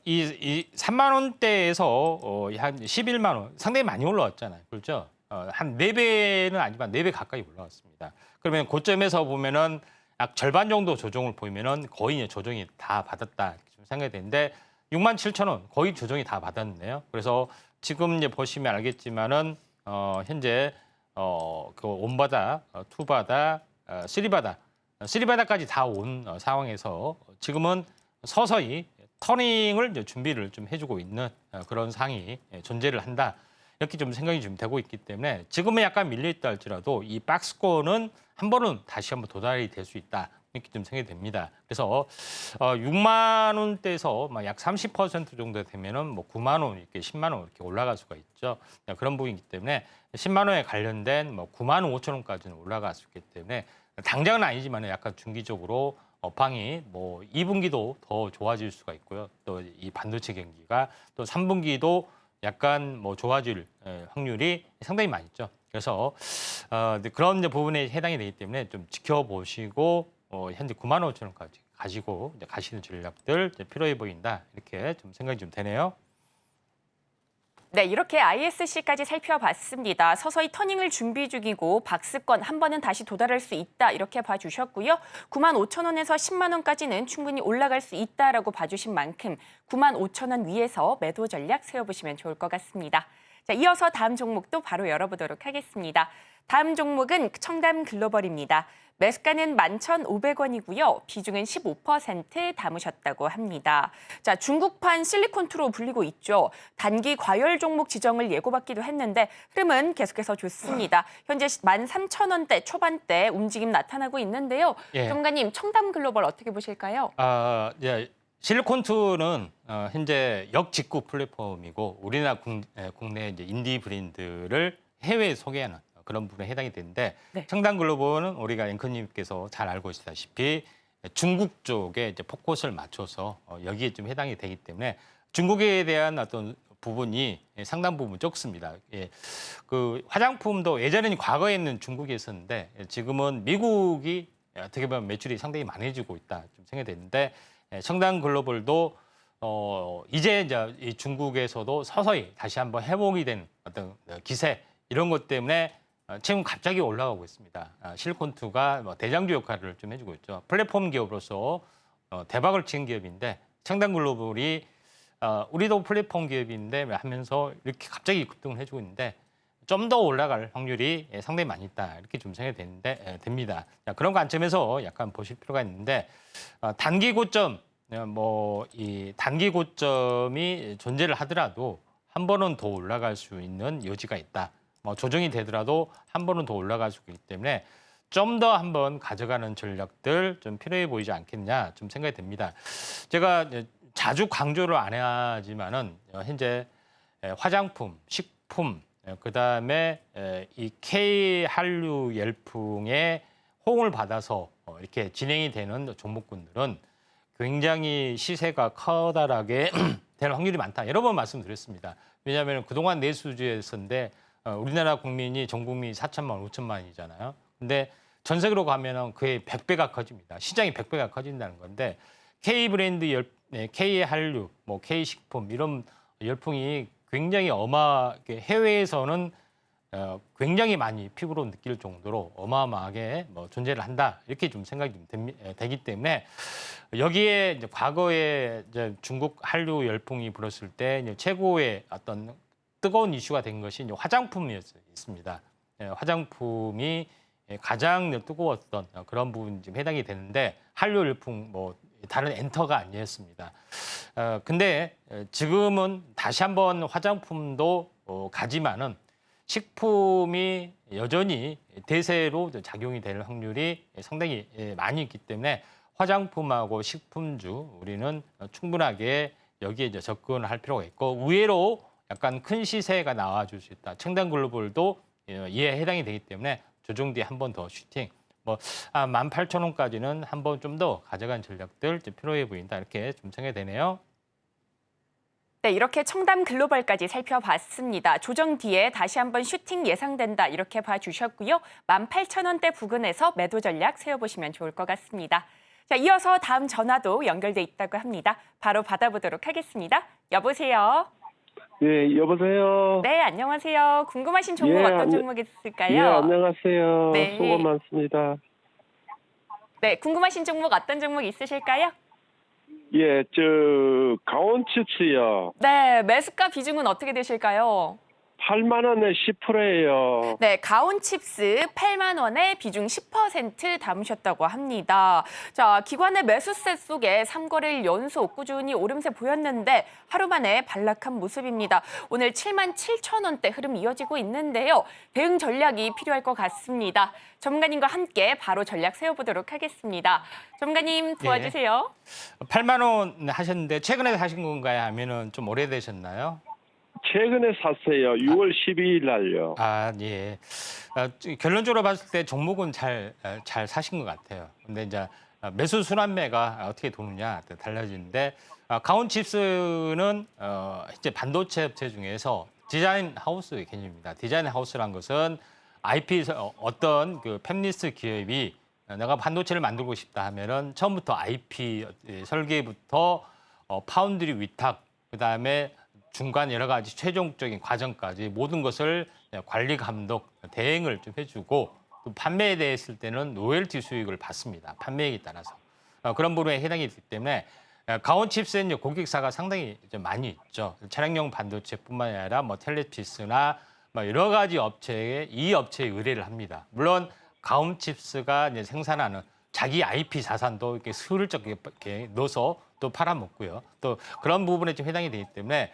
이 3만 원대에서 한 11만 원 상당히 많이 올라왔잖아요. 그렇죠? 한 4배는 아니지만 4배 가까이 올라왔습니다. 그러면 고점에서 보면은 약 절반 정도 조정을 보이면은 거의 이제 조정이 다 받았다 좀 생각이 되는데 6만 7천 원 거의 조정이 다 받았는데요. 그래서 지금 이제 보시면 알겠지만은 현재 그 원바다, 투바다, 쓰리바다, 쓰리바다까지 다 온 상황에서 지금은 서서히 터닝을 이제 준비를 좀 해주고 있는 그런 상황이 존재를 한다. 이렇게 좀 생각이 좀 되고 있기 때문에 지금은 약간 밀려있다 할지라도 이 박스권은 한 번은 다시 한번 도달이 될 수 있다. 이렇게 좀 생각이 됩니다. 그래서 6만 원대에서 약 30% 정도 되면은 뭐 9만 원, 이렇게 10만 원 이렇게 올라갈 수가 있죠. 그런 부분이기 때문에 10만 원에 관련된 뭐 9만 5천 원까지는 올라갈 수 있기 때문에 당장은 아니지만 약간 중기적으로 업황이 뭐 2분기도 더 좋아질 수가 있고요. 또 이 반도체 경기가 또 3분기도 약간 뭐 좋아질 확률이 상당히 많이 있죠. 그래서 그런 이제 부분에 해당이 되기 때문에 좀 지켜보시고 현재 9만 5천 원까지 가지고 이제 가시는 전략들 이제 필요해 보인다. 이렇게 좀 생각이 좀 되네요. 네, 이렇게 ISC까지 살펴봤습니다. 서서히 터닝을 준비 중이고 박스권 한 번은 다시 도달할 수 있다 이렇게 봐주셨고요. 9만 5천 원에서 10만 원까지는 충분히 올라갈 수 있다라고 봐주신 만큼 9만 5천 원 위에서 매도 전략 세워보시면 좋을 것 같습니다. 자, 이어서 다음 종목도 바로 열어보도록 하겠습니다. 다음 종목은 청담 글로벌입니다. 매수가는 11,500원이고요. 비중은 15% 담으셨다고 합니다. 자, 중국판 실리콘투로 불리고 있죠. 단기 과열 종목 지정을 예고받기도 했는데 흐름은 계속해서 좋습니다. 현재 13,000원대 초반대 움직임 나타나고 있는데요. 예. 전문가님, 청담 글로벌 어떻게 보실까요? 예. 실리콘투는 현재 역직구 플랫폼이고 우리나라 국내 이제 인디 브랜드를 해외에 소개하는 그런 부분에 해당이 되는데 네. 청담 글로벌은 우리가 앵커님께서 잘 알고 있다시피 중국 쪽에 이제 포커스를 맞춰서 여기에 좀 해당이 되기 때문에 중국에 대한 어떤 부분이 상당 부분 적습니다. 예. 그 화장품도 예전에는 과거에는 중국에 있었는데 지금은 미국이 어떻게 보면 매출이 상당히 많아지고 있다 좀 생각이 되는데 청담 글로벌도 이제 이 중국에서도 서서히 다시 한번 회복이 된 어떤 기세 이런 것 때문에 지금 갑자기 올라가고 있습니다. 실리콘투가 뭐 대장주 역할을 좀 해주고 있죠. 플랫폼 기업으로서 대박을 친 기업인데 청담 글로벌이 우리도 플랫폼 기업인데 하면서 이렇게 갑자기 급등을 해주고 있는데 좀 더 올라갈 확률이 상당히 많이 있다 이렇게 좀 생각이 됩니다. 자, 그런 관점에서 약간 보실 필요가 있는데 단기 고점 뭐 이 단기 고점이 존재를 하더라도 한 번은 더 올라갈 수 있는 여지가 있다. 뭐 조정이 되더라도 한 번은 더 올라갈 수 있기 때문에 좀 더 한번 가져가는 전략들 좀 필요해 보이지 않겠냐 좀 생각이 됩니다. 제가 자주 강조를 안 하지만은 현재 화장품, 식품, 그다음에 이 K 한류 열풍의 호응을 받아서 이렇게 진행이 되는 종목군들은 굉장히 시세가 커다랗게 될 확률이 많다. 여러 번 말씀드렸습니다. 왜냐하면 그동안 내수주였었는데 우리나라 국민이 전 국민이 4천만, 5천만이잖아요. 근데 전 세계로 가면은 그의 100배가 커집니다. 시장이 100배가 커진다는 건데 K 브랜드 K 한류, 뭐 K 식품 이런 열풍이 굉장히 해외에서는 굉장히 많이 피부로 느낄 정도로 어마어마하게 뭐 존재를 한다 이렇게 좀 생각이 좀 되기 때문에 여기에 이제 과거에 이제 중국 한류 열풍이 불었을 때 이제 최고의 어떤 뜨거운 이슈가 된 것이 이제 화장품이었습니다. 화장품이 가장 뜨거웠던 그런 부분이 좀 해당이 되는데 한류 열풍 뭐 다른 엔터가 아니었습니다. 근데 지금은 다시 한번 화장품도 가지만은 식품이 여전히 대세로 작용이 될 확률이 상당히 많이 있기 때문에 화장품하고 식품주 우리는 충분하게 여기에 이제 접근을 할 필요가 있고 의외로 약간 큰 시세가 나와줄 수 있다. 청담 글로벌도 이에 해당이 되기 때문에 조정 뒤에 한 번 더 슈팅. 뭐 18,000원까지는 한 번 좀 더 가져간 전략들 필요해 보인다. 이렇게 좀 생각이 되네요. 네, 이렇게 청담 글로벌까지 살펴봤습니다. 조정 뒤에 다시 한번 슈팅 예상된다 이렇게 봐주셨고요. 18,000원대 부근에서 매도 전략 세워보시면 좋을 것 같습니다. 자, 이어서 다음 전화도 연결돼 있다고 합니다. 바로 받아보도록 하겠습니다. 여보세요? 예, 여보세요? 네, 안녕하세요. 궁금하신 종목 예, 어떤 종목 있을까요? 예, 안녕하세요. 네. 수고 많습니다. 네, 궁금하신 종목 어떤 종목 있으실까요? 예, 강원칩스요. 네, 매수가 비중은 어떻게 되실까요? 8만 원에 10%예요. 네, 가온칩스 8만 원에 비중 10% 담으셨다고 합니다. 자, 기관의 매수세 속에 3거래일 연속 꾸준히 오름세 보였는데 하루 만에 반락한 모습입니다. 오늘 7만 7천 원대 흐름 이어지고 있는데요. 대응 전략이 필요할 것 같습니다. 전문가님과 함께 바로 전략 세워보도록 하겠습니다. 전문가님 도와주세요. 8만 원 하셨는데 최근에 사신 건가요? 아니면은 좀 오래되셨나요? 최근에 샀어요. 6월 12일 날요. 아, 예. 결론적으로 봤을 때 종목은 잘 사신 것 같아요. 근데 이제 매수 순환매가 어떻게 도느냐 달라지는데 가온칩스는 이제 반도체 업체 중에서 디자인 하우스 개념입니다. 디자인 하우스란 것은 IP 어떤 그 팹리스 기업이 내가 반도체를 만들고 싶다 하면은 처음부터 IP 설계부터 파운드리 위탁 그다음에 중간 여러 가지 최종적인 과정까지 모든 것을 관리 감독 대행을 좀 해주고 또 판매에 대했을 때는 로열티 수익을 받습니다. 판매액에 따라서 그런 부분에 해당이 되기 때문에 가온칩스는 고객사가 상당히 좀 많이 있죠. 차량용 반도체뿐만 아니라 뭐 텔레피스나 뭐 여러 가지 업체에 이 업체에 의뢰를 합니다. 물론 가온칩스가 이제 생산하는 자기 IP 자산도 이렇게 스르륵 이렇게 넣어서 또 팔아먹고요. 또 그런 부분에 좀 해당이 되기 때문에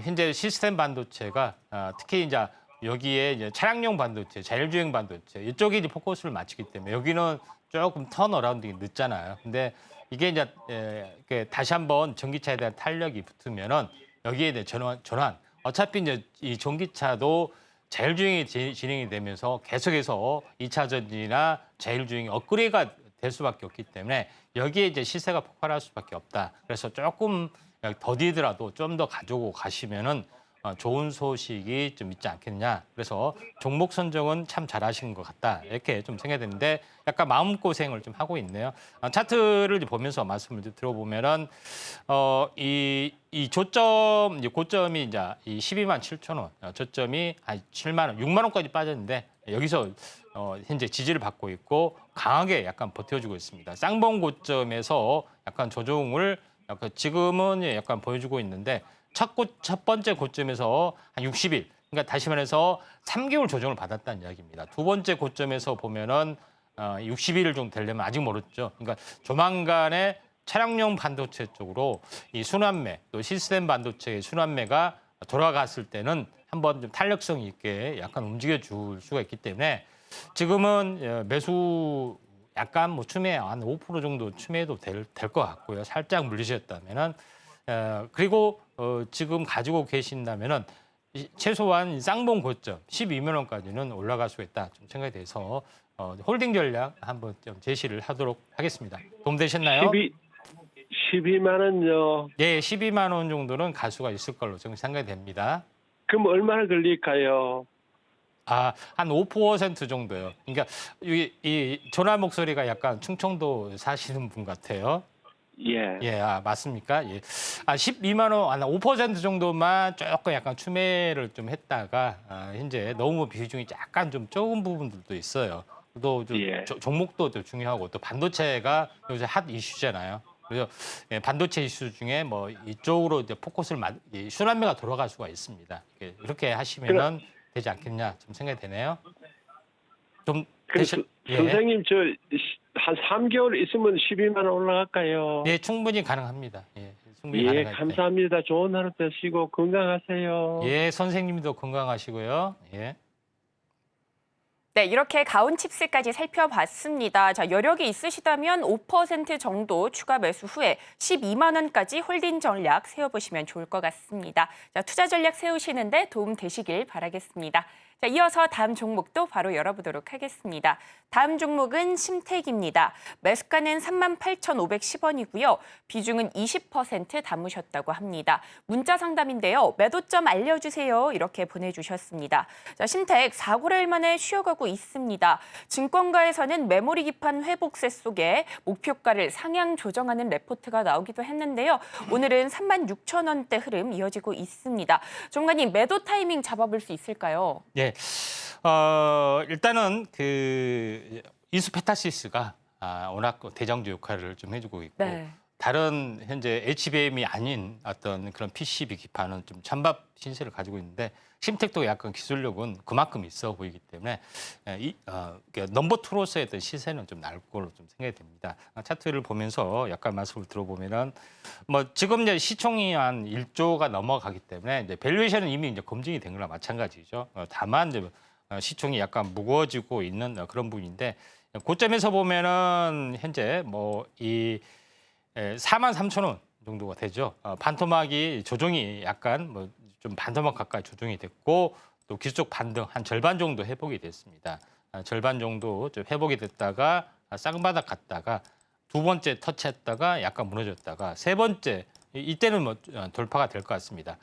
현재 시스템 반도체가 특히 이제 여기에 이제 차량용 반도체, 자율주행 반도체 이쪽에 이제 포커스를 맞추기 때문에 여기는 조금 턴어라운딩이 늦잖아요. 근데 이게 이제 다시 한번 전기차에 대한 탄력이 붙으면은 여기에 대한 전환. 어차피 이제 이 전기차도 자율주행이 진행이 되면서 계속해서 2차 전지나 자율주행이 업그레이드가 될 수밖에 없기 때문에 여기에 이제 시세가 폭발할 수밖에 없다. 그래서 조금 더디더라도 좀 더 가지고 가시면은 좋은 소식이 좀 있지 않겠냐. 그래서 종목 선정은 참 잘하신 것 같다. 이렇게 좀 생각되는데 약간 마음고생을 좀 하고 있네요. 차트를 보면서 말씀을 들어보면은 이 조점, 고점이 이제 이 12만 7천 원, 저점이 한 7만 원, 6만 원까지 빠졌는데 여기서 현재 지지를 받고 있고 강하게 약간 버텨주고 있습니다. 쌍봉 고점에서 약간 조정을 지금은 약간 보여주고 있는데 첫 번째 고점에서 한 60일, 그러니까 다시 말해서 3개월 조정을 받았다는 이야기입니다. 두 번째 고점에서 보면은 60일 정도 되려면 아직 멀었죠. 그러니까 조만간에 차량용 반도체 쪽으로 이 순환매, 또 시스템 반도체의 순환매가 돌아갔을 때는 한번 좀 탄력성 있게 약간 움직여 줄 수가 있기 때문에 지금은 매수 약간 뭐 추매 한 5% 정도 추매도 될 것 같고요. 살짝 물리셨다면은 그리고 지금 가지고 계신다면은 최소한 쌍봉 고점 12만 원까지는 올라갈 수 있다 좀 생각이 돼서 홀딩 전략 한번 좀 제시를 하도록 하겠습니다. 도움 되셨나요? 12만 원요. 네, 12만 원 정도는 갈 수가 있을 걸로 좀 생각이 됩니다. 그럼 얼마나 걸릴까요? 한 5% 정도요. 그러니까 이 전화 목소리가 약간 충청도 사시는 분 같아요. 예. 예, 맞습니까? 예. 12만 원, 한 5% 정도만 조금 약간 추매를 좀 했다가 현재 너무 비중이 약간 좀 적은 부분들도 있어요. 또 좀 예. 종목도 또 중요하고 또 반도체가 요새 핫 이슈잖아요. 그래서 반도체 이슈 중에 뭐 이쪽으로 이제 포커스를 순환매가 돌아갈 수가 있습니다. 이렇게 하시면은 되지 않겠냐 좀 생각이 되네요. 좀 선생님 한 3개월 있으면 12만 원 올라갈까요? 네, 충분히 가능합니다. 예, 충분히 예, 가능합니다. 감사합니다. 좋은 하루 되시고 건강하세요. 예, 선생님도 건강하시고요. 예. 네, 이렇게 가온칩스까지 살펴봤습니다. 자, 여력이 있으시다면 5% 정도 추가 매수 후에 12만 원까지 홀딩 전략 세워보시면 좋을 것 같습니다. 자, 투자 전략 세우시는데 도움 되시길 바라겠습니다. 자, 이어서 다음 종목도 바로 열어보도록 하겠습니다. 다음 종목은 심택입니다. 매수가는 38,510원이고요. 비중은 20% 담으셨다고 합니다. 문자 상담인데요. 매도점 알려주세요. 이렇게 보내주셨습니다. 자, 심택 4거래일 만에 쉬어가고 있습니다. 증권가에서는 메모리 기판 회복세 속에 목표가를 상향 조정하는 레포트가 나오기도 했는데요. 오늘은 36,000원대 흐름 이어지고 있습니다. 전문가님, 매도 타이밍 잡아볼 수 있을까요? 예. 일단은 그 이수페타시스가 워낙 대장주 역할을 좀 해주고 있고 네. 다른 현재 HBM이 아닌 어떤 그런 PCB 기판은 좀 찬밥 신세를 가지고 있는데 심택도 약간 기술력은 그만큼 있어 보이기 때문에 넘버 투로서의 어떤 시세는 좀 나을 걸로 좀 생각이 됩니다. 차트를 보면서 약간 말씀을 들어보면은 뭐 지금 이제 시총이 한 1조가 넘어가기 때문에 이제 밸류에이션은 이미 이제 검증이 된 거나 마찬가지죠. 다만 이제 시총이 약간 무거워지고 있는 그런 부분인데 고점에서 보면은 현재 뭐이 43,000원 정도가 되죠. 반토막이 조정이 약간 뭐 좀 반토막 가까이 조정이 됐고 또 기술적 반등 한 절반 정도 회복이 됐습니다. 절반 정도 좀 회복이 됐다가 쌍바닥 갔다가 두 번째 터치했다가 약간 무너졌다가 세 번째 이때는 뭐 돌파가 될 것 같습니다.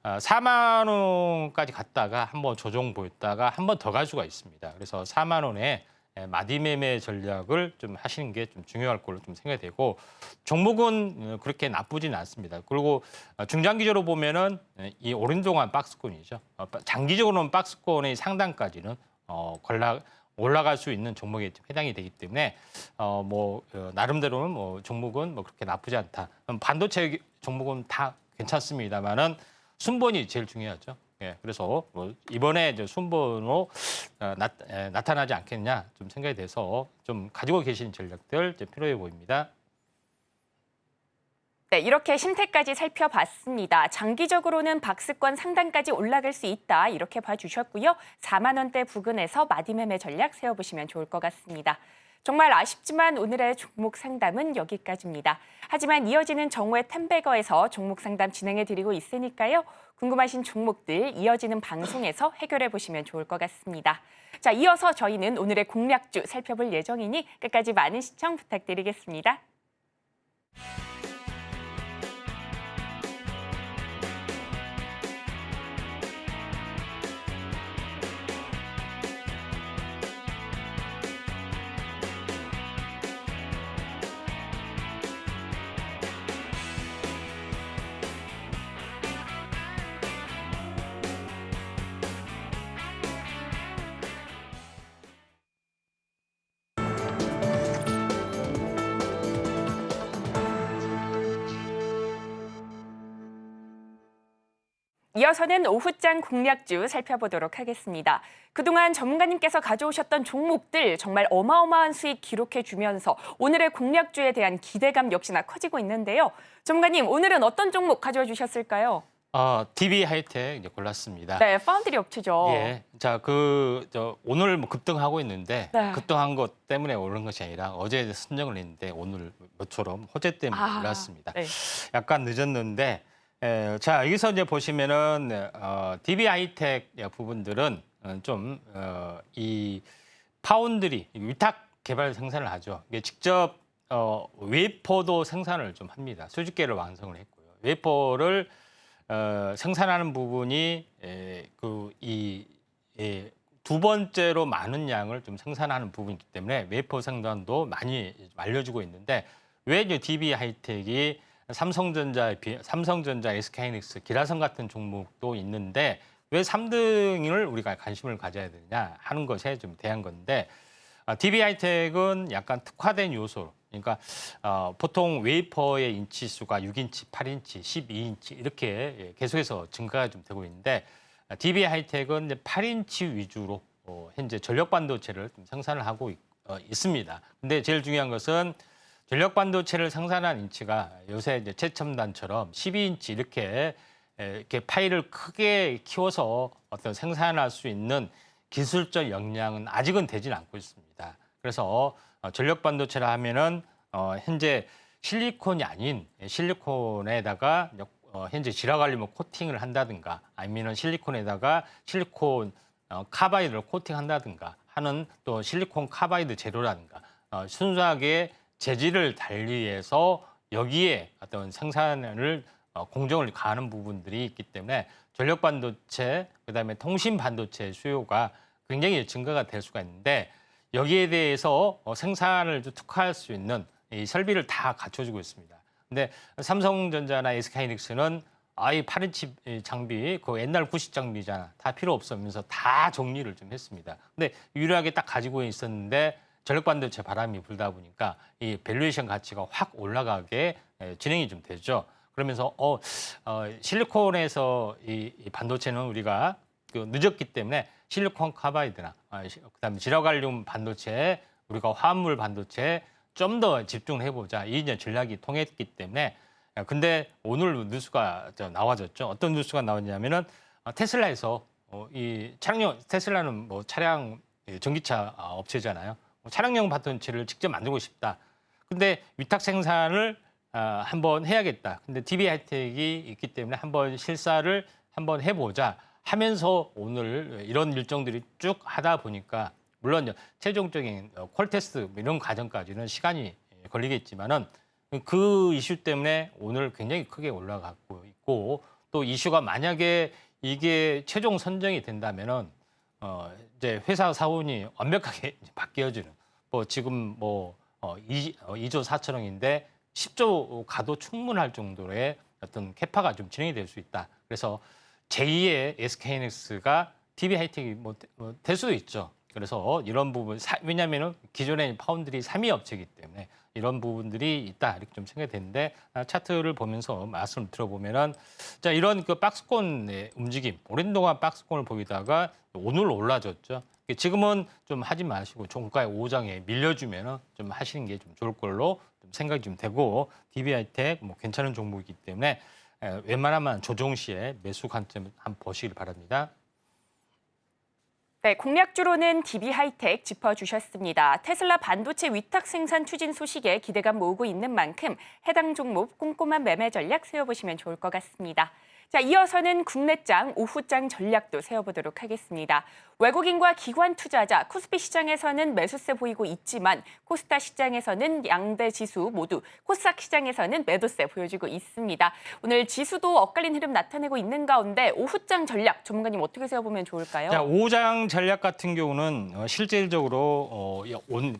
4만 원까지 갔다가 한번 조정 보였다가 한 번 더 갈 수가 있습니다. 그래서 4만 원에 마디매매 전략을 좀 하시는 게 좀 중요할 걸로 좀 생각이 되고 종목은 그렇게 나쁘진 않습니다. 그리고 중장기적으로 보면은 이 오른 동안 박스권이죠. 장기적으로는 박스권의 상단까지는 올라갈 수 있는 종목에 해당이 되기 때문에 나름대로는 뭐 종목은 뭐 그렇게 나쁘지 않다. 반도체 종목은 다 괜찮습니다만은 순번이 제일 중요하죠. 예, 그래서 뭐 이번에 이제 순번으로 나타나지 않겠냐 좀 생각이 돼서 좀 가지고 계신 전략들 이제 필요해 보입니다. 네, 이렇게 심택까지 살펴봤습니다. 장기적으로는 박스권 상단까지 올라갈 수 있다. 이렇게 봐주셨고요. 4만 원대 부근에서 마디매매 전략 세워보시면 좋을 것 같습니다. 정말 아쉽지만 오늘의 종목 상담은 여기까지입니다. 하지만 이어지는 정오의 템베거에서 종목 상담 진행해드리고 있으니까요. 궁금하신 종목들 이어지는 방송에서 해결해보시면 좋을 것 같습니다. 자, 이어서 저희는 오늘의 공략주 살펴볼 예정이니 끝까지 많은 시청 부탁드리겠습니다. 이어서는 오후장 공략주 살펴보도록 하겠습니다. 그동안 전문가님께서 가져오셨던 종목들 정말 어마어마한 수익 기록해주면서 오늘의 공략주에 대한 기대감 역시나 커지고 있는데요. 전문가님, 오늘은 어떤 종목 가져와 주셨을까요? DB 하이텍 이제 골랐습니다. 네, 파운드리 업체죠. 예, 자, 오늘 뭐 급등하고 있는데 네. 급등한 것 때문에 오른 것이 아니라 어제 선정을 했는데 오늘 모처럼 호재 때문에 올랐습니다. 네. 약간 늦었는데. 자, 여기서 이제 보시면은 DB 하이텍 부분들은 이 파운드리 위탁 개발 생산을 하죠. 이게 직접 웨이퍼도 생산을 좀 합니다. 수직계를 완성을 했고요. 웨이퍼를 생산하는 부분이 두 번째로 많은 양을 좀 생산하는 부분이기 때문에 웨이퍼 생산도 많이 알려지고 있는데 왜 이제 DB 하이텍이 삼성전자, SK하이닉스, 기라성 같은 종목도 있는데 왜 3등을 우리가 관심을 가져야 되느냐 하는 것에 좀 대한 건데 DB 하이텍은 약간 특화된 요소, 그러니까 보통 웨이퍼의 인치 수가 6인치, 8인치, 12인치 이렇게 계속해서 증가가 좀 되고 있는데 DB 하이텍은 이제 8인치 위주로 현재 전력 반도체를 좀 생산을 하고 있습니다. 근데 제일 중요한 것은 전력 반도체를 생산한 인치가 요새 이제 최첨단처럼 12인치 이렇게 파일을 크게 키워서 어떤 생산할 수 있는 기술적 역량은 아직은 되진 않고 있습니다. 그래서 전력 반도체라 하면은 현재 실리콘이 아닌 실리콘에다가 현재 지라갈륨을 코팅을 한다든가 아니면은 실리콘에다가 실리콘 카바이드를 코팅한다든가 하는 또 실리콘 카바이드 재료라든가 순수하게 재질을 달리해서 여기에 어떤 생산을 공정을 가하는 부분들이 있기 때문에 전력 반도체, 그다음에 통신 반도체 수요가 굉장히 증가가 될 수가 있는데 여기에 대해서 생산을 특화할 수 있는 이 설비를 다 갖춰주고 있습니다. 근데 삼성전자나 SK하이닉스는 이 8인치 장비, 그 옛날 구식 장비잖아. 다 필요 없으면서 다 정리를 좀 했습니다. 근데 유일하게 딱 가지고 있었는데 전력 반도체 바람이 불다 보니까 이 밸류에이션 가치가 확 올라가게 진행이 좀 되죠. 그러면서 실리콘에서 이 반도체는 우리가 그 늦었기 때문에 실리콘 카바이드나 그다음에 지라갈륨 반도체, 우리가 화합물 반도체 좀 더 집중해보자. 이 이제 전략이 통했기 때문에 근데 오늘 뉴스가 나와졌죠. 어떤 뉴스가 나왔냐면은 테슬라에서 이 차량용 테슬라는 뭐 차량 전기차 업체잖아요. 차량용 반도체를 직접 만들고 싶다. 근데 위탁 생산을 한번 해야겠다. 근데 DB 하이텍이 있기 때문에 한번 실사를 한번 해보자 하면서 오늘 이런 일정들이 쭉 하다 보니까 물론 최종적인 콜 테스트 이런 과정까지는 시간이 걸리겠지만은 그 이슈 때문에 오늘 굉장히 크게 올라가고 있고 또 이슈가 만약에 이게 최종 선정이 된다면은 이제 회사 사원이 완벽하게 바뀌어지는 지금 2조 4천억인데 10조 가도 충분할 정도의 어떤 캐파가 좀 진행이 될 수 있다. 그래서 제2의 SK하이닉스가 DB 하이텍이 될 수도 있죠. 그래서 이런 부분 왜냐하면은 기존에 파운드리 3위 업체이기 때문에 이런 부분들이 있다 이렇게 좀 생각이 되는데 차트를 보면서 말씀을 들어보면은 자 이런 그 박스권의 움직임 오랜 동안 박스권을 보이다가 오늘 올라졌죠. 지금은 좀 하지 마시고 종가의 5장에 밀려주면은 좀 하시는 게 좀 좋을 걸로 좀 생각이 좀 되고 DB 하이텍 괜찮은 종목이기 때문에 웬만하면 조정 시에 매수 관점 한번 보시길 바랍니다. 네, 공략주로는 DB 하이텍 짚어주셨습니다. 테슬라 반도체 위탁 생산 추진 소식에 기대감 모으고 있는 만큼 해당 종목 꼼꼼한 매매 전략 세워보시면 좋을 것 같습니다. 자, 이어서는 국내장, 오후장 전략도 세워보도록 하겠습니다. 외국인과 기관 투자자, 코스피 시장에서는 매수세 보이고 있지만 코스닥 시장에서는 양대 지수 모두, 코스닥 시장에서는 매도세 보여주고 있습니다. 오늘 지수도 엇갈린 흐름 나타내고 있는 가운데 오후장 전략, 전문가님 어떻게 세워보면 좋을까요? 자, 오후장 전략 같은 경우는 실질적으로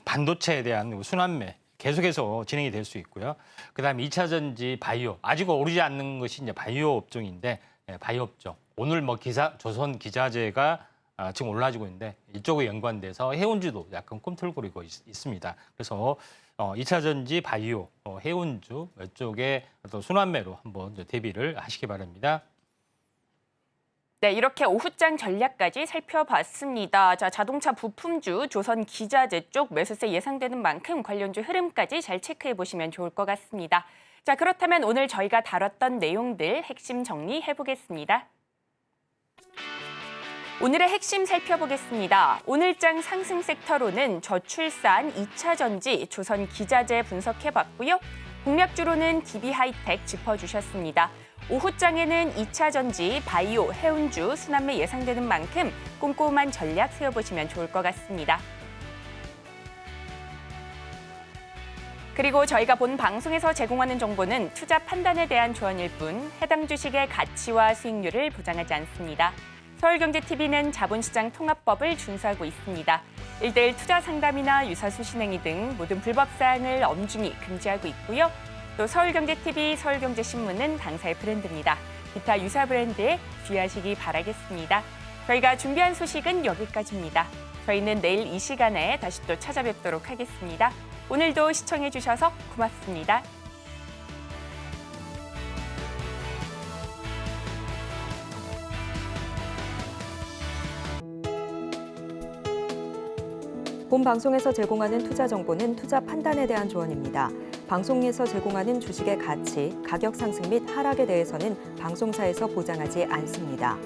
반도체에 대한 순환매 계속해서 진행이 될 수 있고요. 그다음에 2차 전지 바이오 아직 오르지 않는 것이 이제 바이오 업종인데 바이오 업종 오늘 조선 기자재가 지금 올라지고 있는데 이쪽에 연관돼서 해운주도 약간 꿈틀거리고 있습니다. 그래서 2차 전지 바이오 해운주 이쪽에 어떤 순환매로 한번 대비를 하시기 바랍니다. 네, 이렇게 오후장 전략까지 살펴봤습니다. 자, 자동차 부품주, 조선 기자재 쪽 매수세 예상되는 만큼 관련주 흐름까지 잘 체크해 보시면 좋을 것 같습니다. 자, 그렇다면 오늘 저희가 다뤘던 내용들 핵심 정리해 보겠습니다. 오늘의 핵심 살펴보겠습니다. 오늘장 상승 섹터로는 저출산, 2차 전지, 조선 기자재 분석해봤고요. 공략주로는 DB 하이텍 짚어주셨습니다. 오후장에는 2차 전지, 바이오, 해운주, 순환매 예상되는 만큼 꼼꼼한 전략 세워보시면 좋을 것 같습니다. 그리고 저희가 본 방송에서 제공하는 정보는 투자 판단에 대한 조언일 뿐 해당 주식의 가치와 수익률을 보장하지 않습니다. 서울경제TV는 자본시장 통합법을 준수하고 있습니다. 1:1 투자 상담이나 유사수 신행위 등 모든 불법 사항을 엄중히 금지하고 있고요. 또 서울경제TV, 서울경제신문은 당사의 브랜드입니다. 기타 유사 브랜드에 주의하시기 바라겠습니다. 저희가 준비한 소식은 여기까지입니다. 저희는 내일 이 시간에 다시 또 찾아뵙도록 하겠습니다. 오늘도 시청해주셔서 고맙습니다. 본 방송에서 제공하는 투자 정보는 투자 판단에 대한 조언입니다. 방송에서 제공하는 주식의 가치, 가격 상승 및 하락에 대해서는 방송사에서 보장하지 않습니다.